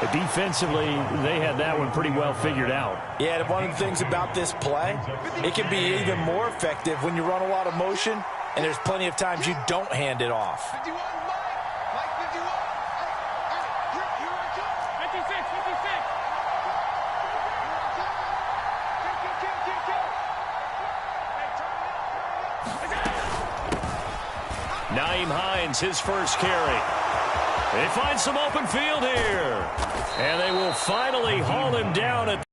Defensively, they had that one pretty well figured out. Yeah, and one of the things about this play, it can be even more effective when you run a lot of motion, and there's plenty of times you don't hand it off. 56. Nyheim Hines, his first carry. They find some open field here. And they will finally haul him down at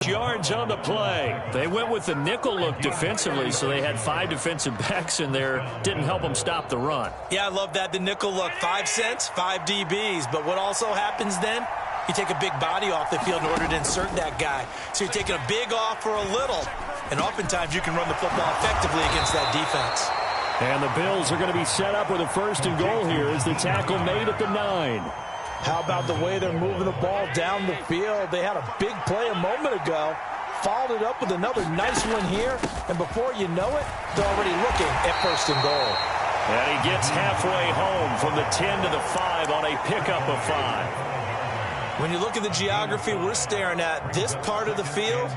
yards on the play. They went with the nickel look defensively, so they had 5 defensive backs in there. Didn't help them stop the run. Yeah, I love that, the nickel look. 5 cents, 5 DBs. But what also happens then, you take a big body off the field in order to insert that guy. So you're taking a big off for a little. And oftentimes you can run the football effectively against that defense. And the Bills are going to be set up with a 1st and goal here as the tackle made at the 9. How about the way they're moving the ball down the field? They had a big play a moment ago, followed it up with another nice one here, and before you know it, they're already looking at 1st and goal. And he gets halfway home from the 10 to the 5 on a pickup of 5. When you look at the geography we're staring at, this part of the field,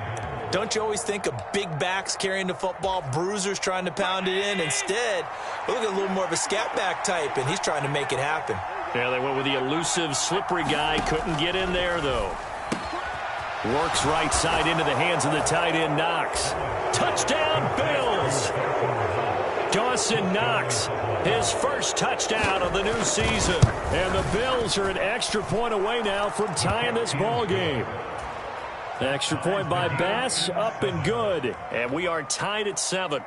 don't you always think of big backs carrying the football, bruisers trying to pound it in? Instead, we're looking at a little more of a scat back type, and he's trying to make it happen. Yeah, they went with the elusive, slippery guy. Couldn't get in there, though. Works right side into the hands of the tight end, Knox. Touchdown, Bills! Dawson Knox, his first touchdown of the new season. And the Bills are an extra point away now from tying this ball game. Extra point by Bass, up and good. And we are tied at 7.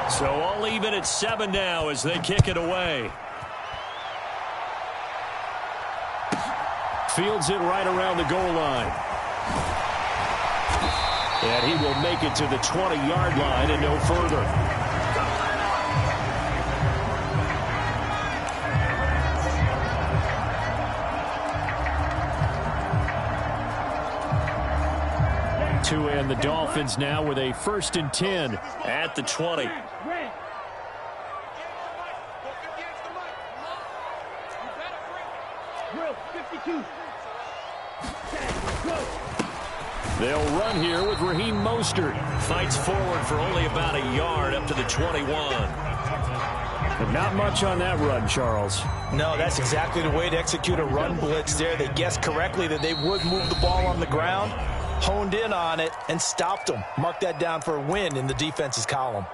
So all even at 7 now as they kick it away. Fields it right around the goal line. And he will make it to the 20-yard line and no further. And the Dolphins now with a 1st and 10 at the 20. They'll run here with Raheem Mostert. Fights forward for only about a yard up to the 21. But not much on that run, Charles. No, that's exactly the way to execute a run blitz there. They guessed correctly that they would move the ball on the ground, honed in on it, and stopped them. Mark that down for a win in the defense's column.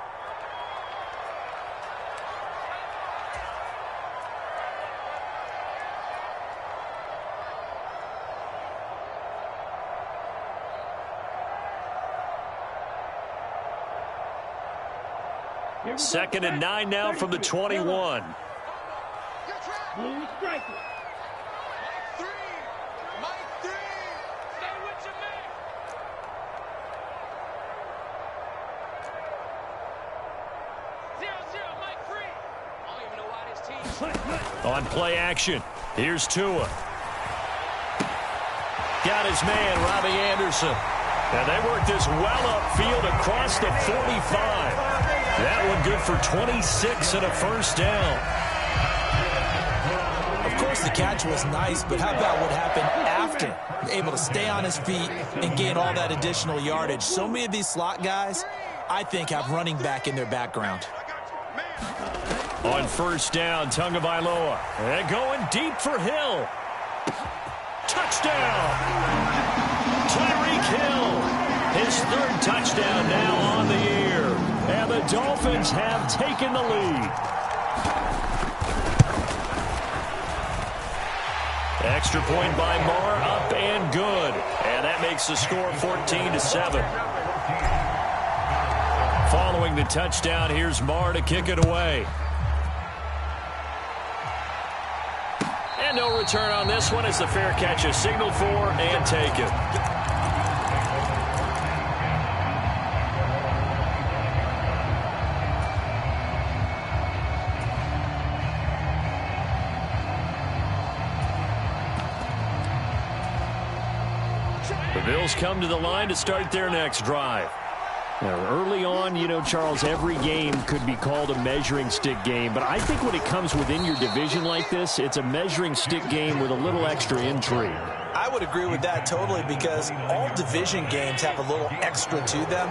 Second and 9 now from the 21. On play action, here's Tua. Got his man, Robbie Anderson. And they work this well upfield across the 45. That one good for 26 and a 1st down. Of course, the catch was nice, but how about what happened after? Able to stay on his feet and gain all that additional yardage. So many of these slot guys, I think, have running back in their background. On 1st down, Tagovailoa. And going deep for Hill. Touchdown! Tyreek Hill. His 3rd touchdown now on the year. And the Dolphins have taken the lead. Extra point by Marr, up and good. And that makes the score 14-7. Following the touchdown, here's Marr to kick it away. And no return on this one as the fair catch is signaled for and taken. Bills come to the line to start their next drive. Now, early on, you know, Charles, every game could be called a measuring stick game. But I think when it comes within your division like this, it's a measuring stick game with a little extra intrigue. I would agree with that totally, because all division games have a little extra to them.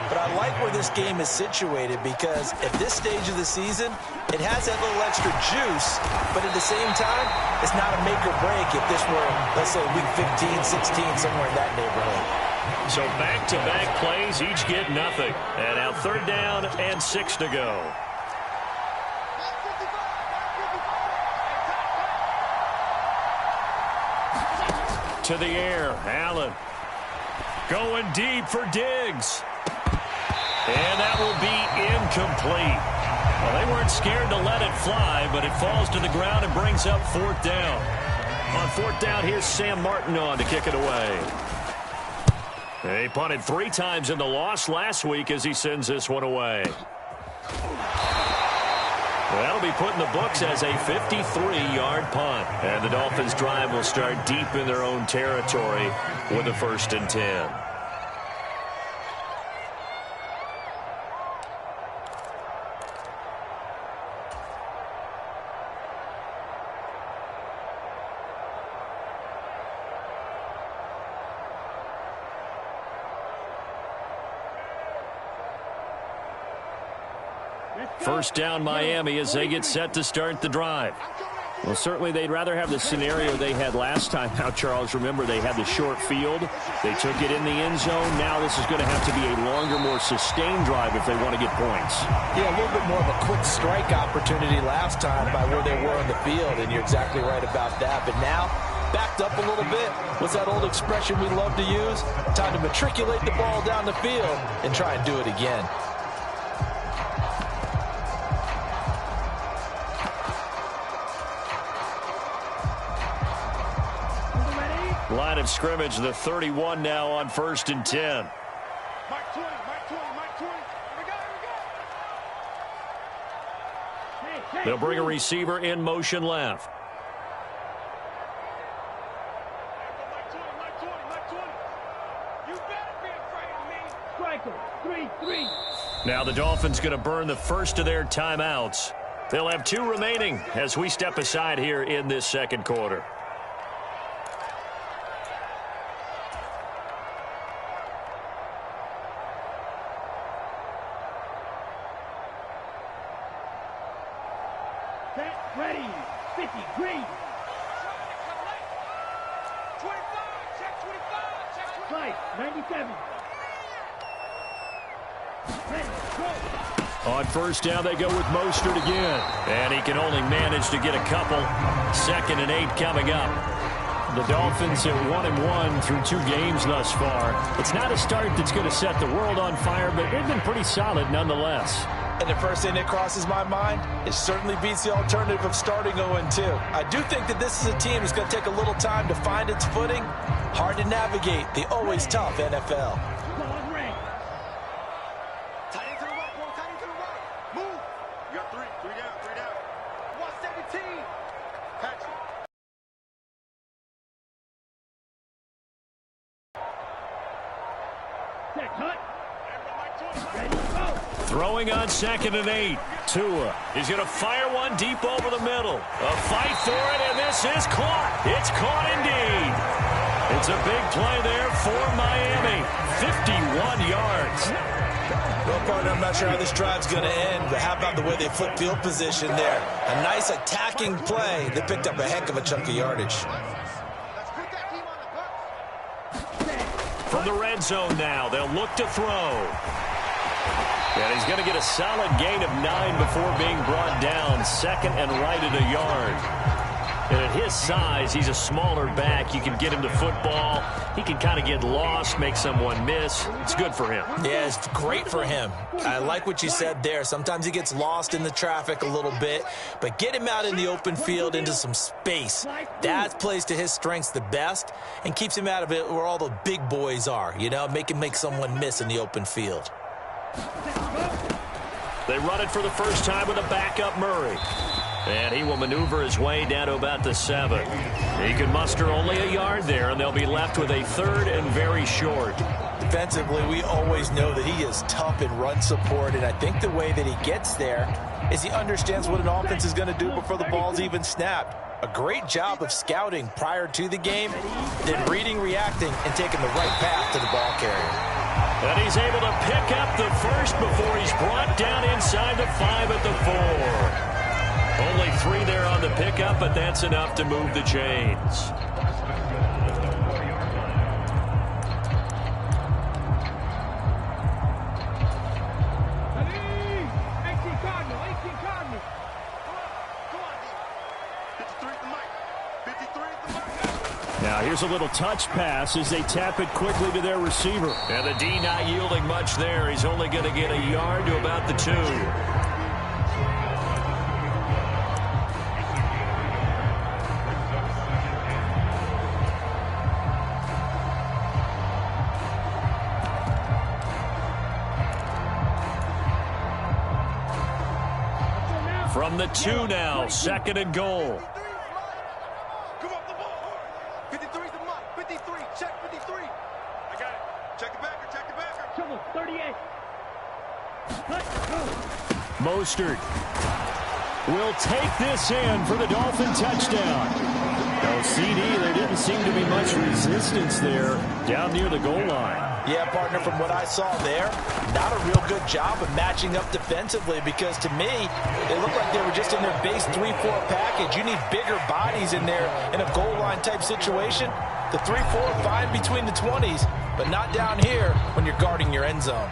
But I like where this game is situated, because at this stage of the season, it has that little extra juice, but at the same time, it's not a make or break if this were, let's say, week 15, 16, somewhere in that neighborhood. So back-to-back plays, each get nothing. And now 3rd down and 6 to go. To the air, Allen. Going deep for Diggs. And that will be incomplete. Well, they weren't scared to let it fly, but it falls to the ground and brings up 4th down. On 4th down, here's Sam Martin on to kick it away. He punted 3 times in the loss last week as he sends this one away. That'll be put in the books as a 53-yard punt. And the Dolphins' drive will start deep in their own territory with a 1st and 10. First down, Miami, as they get set to start the drive. Well, certainly they'd rather have the scenario they had last time. Now, Charles, remember, they had the short field. They took it in the end zone. Now this is going to have to be a longer, more sustained drive if they want to get points. Yeah, a little bit more of a quick strike opportunity last time by where they were on the field, and you're exactly right about that. But now, backed up a little bit. What's that old expression we love to use? Time to matriculate the ball down the field and try and do it again. Line of scrimmage, the 31 now on 1st and 10. Mike 20, Mike 20, Mike 20. Here we go. They'll bring a receiver in motion left. Mike 20, Mike 20, Mike 20. You better be afraid of me. Striker, 3-3. Now the Dolphins going to burn the first of their timeouts. They'll have 2 remaining as we step aside here in this 2nd quarter. Ready, 50, green. 25, check 25, check 25. 97. Ready, go. On 1st down, they go with Mostert again. And he can only manage to get a couple. 2nd and 8 coming up. The Dolphins are 1-1 through 2 games thus far. It's not a start that's going to set the world on fire, but they've been pretty solid nonetheless. And the first thing that crosses my mind, it certainly beats the alternative of starting 0-2. I do think that this is a team that's going to take a little time to find its footing. Hard to navigate the always tough NFL. Tight end to the right, bro. Tight end to the right. Move. You got 3 down. 117. Catch it. Set, cut. Ready, go. Throwing on 2nd and 8. Tua. He's going to fire one deep over the middle. A fight for it, and this is caught. It's caught indeed. It's a big play there for Miami. 51 yards. Well, partner, I'm not sure how this drive's going to end, but how about the way they flip field position there? A nice attacking play. They picked up a heck of a chunk of yardage. From the red zone now, they'll look to throw. And he's going to get a solid gain of 9 before being brought down. 2nd and right at a yard. And at his size, he's a smaller back. You can get him to football. He can kind of get lost, make someone miss. It's good for him. Yeah, it's great for him. I like what you said there. Sometimes he gets lost in the traffic a little bit, but get him out in the open field into some space. That plays to his strengths the best and keeps him out of it where all the big boys are, you know, make him make someone miss in the open field. They run it for the first time with a backup Murray. And he will maneuver his way down to about the 7. He can muster only a yard there, and they'll be left with a 3rd and very short. Defensively, we always know that he is tough in run support, and I think the way that he gets there is he understands what an offense is going to do before the ball's even snapped. A great job of scouting prior to the game, then reading, reacting, and taking the right path to the ball carrier. And he's able to pick up the first before he's brought down inside the 5 at the 4. Only 3 there on the pickup, but that's enough to move the chains. Now here's a little touch pass as they tap it quickly to their receiver. And the D not yielding much there. He's only going to get a yard to about the 2. From the 2 now, 2nd and goal. Come off the ball. 53's the mark. 53. Check 53. I got it. Check the backer. Check the backer. Trouble. 38. Mostert will take this in for the Dolphin touchdown. No CD, there didn't seem to be much resistance there down near the goal line. Yeah, partner, from what I saw there, not a real good job of matching up defensively because to me, they looked like they were just in their base 3-4 package. You need bigger bodies in there in a goal line type situation. The 3-4 fine between the 20s, but not down here when you're guarding your end zone.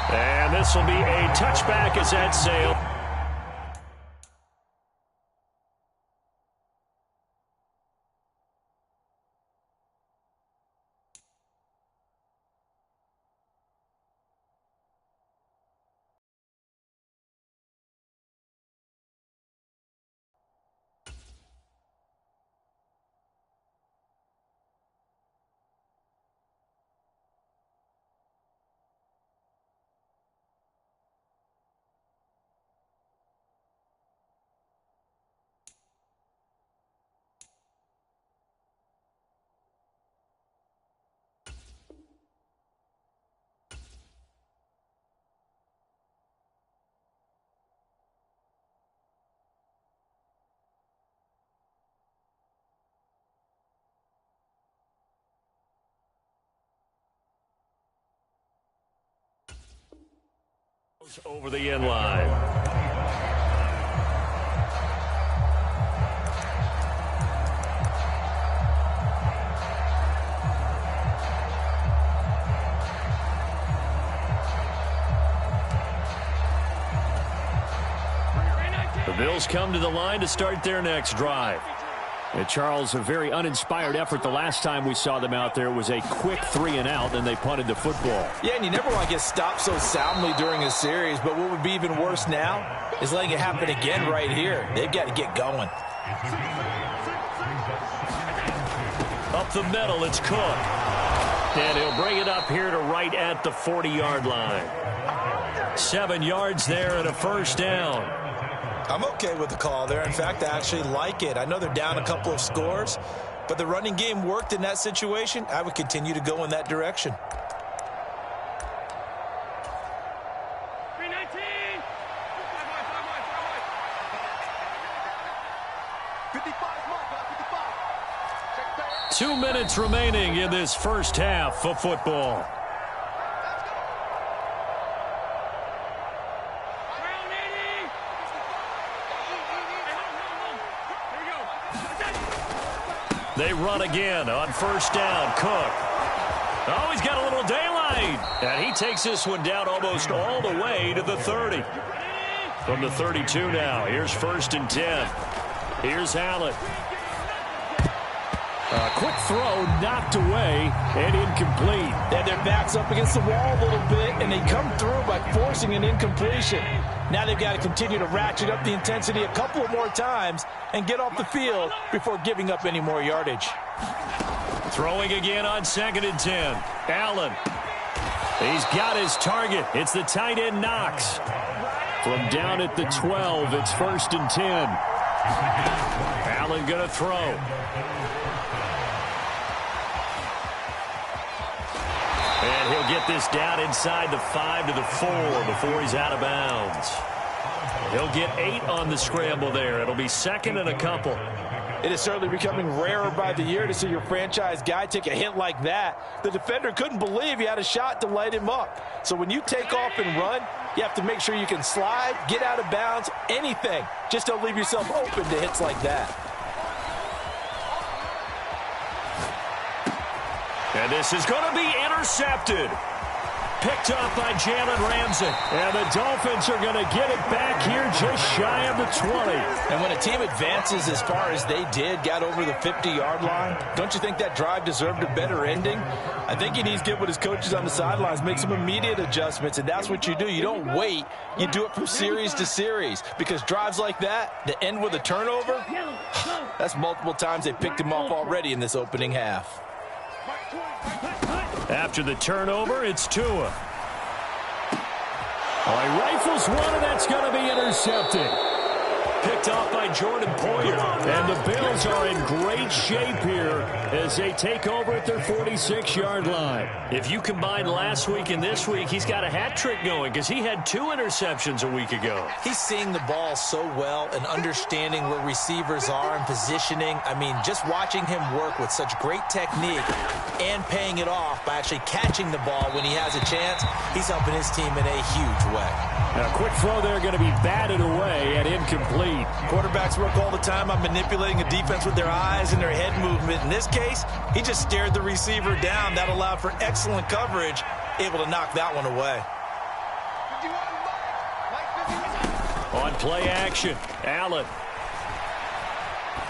And this will be a touchback as that sailed. Over the end line. The Bills come to the line to start their next drive. And Charles, a very uninspired effort the last time we saw them out there. It was a quick 3-and-out, and they punted the football. Yeah, and you never want to get stopped so soundly during a series, but what would be even worse now is letting it happen again right here. They've got to get going. Up the middle, it's Cook. And he'll bring it up here to right at the 40-yard line. 7 yards there and a first down. I'm okay with the call there. In fact, I actually like it. I know they're down a couple of scores, but the running game worked in that situation. I would continue to go in that direction. 319. 55. 2 minutes remaining in this first half of football. They run again on first down. Cook. Oh, he's got a little daylight. And he takes this one down almost all the way to the 30. From the 32 now. Here's 1st and 10. Here's Allen. A quick throw knocked away and incomplete. And their back's up against the wall a little bit, and they come through by forcing an incompletion. Now they've got to continue to ratchet up the intensity a couple of more times and get off the field before giving up any more yardage. Throwing again on 2nd and 10. Allen. He's got his target. It's the tight end Knox. From down at the 12, it's 1st and 10. Allen going to throw. And he'll get this down inside the 5 to the 4 before he's out of bounds. He'll get 8 on the scramble there. It'll be 2nd and a couple. It is certainly becoming rarer by the year to see your franchise guy take a hit like that. The defender couldn't believe he had a shot to light him up. So when you take off and run, you have to make sure you can slide, get out of bounds, anything. Just don't leave yourself open to hits like that. And this is going to be intercepted. Picked off by Jalen Ramsey. And the Dolphins are going to get it back here just shy of the 20. And when a team advances as far as they did, got over the 50-yard line, don't you think that drive deserved a better ending? I think he needs to get with his coaches on the sidelines, make some immediate adjustments, and that's what you do. You don't wait. You do it from series to series, because drives like that, that end with a turnover, that's multiple times they picked him off already in this opening half. After the turnover, it's Tua. All right, rifles one, and that's going to be intercepted. Picked off by Jordan Poyer. And the Bills are in great shape here as they take over at their 46-yard line. If you combine last week and this week, he's got a hat trick going because he had 2 interceptions a week ago. He's seeing the ball so well and understanding where receivers are and positioning. I mean, just watching him work with such great technique and paying it off by actually catching the ball when he has a chance, he's helping his team in a huge way. Now, a quick throw there going to be batted away and incomplete. Quarterbacks work all the time on manipulating a defense with their eyes and their head movement. In this case, he just stared the receiver down. That allowed for excellent coverage, able to knock that one away. On play action, Allen.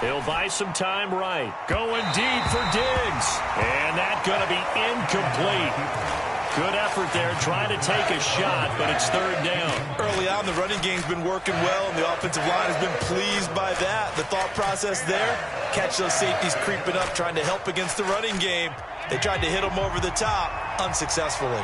He'll buy some time right. Going deep for Diggs. And that's going to be incomplete. Good effort there, trying to take a shot, but it's 3rd down. Early on, the running game's been working well, and the offensive line has been pleased by that. The thought process there, catch those safeties creeping up, trying to help against the running game. They tried to hit them over the top, unsuccessfully.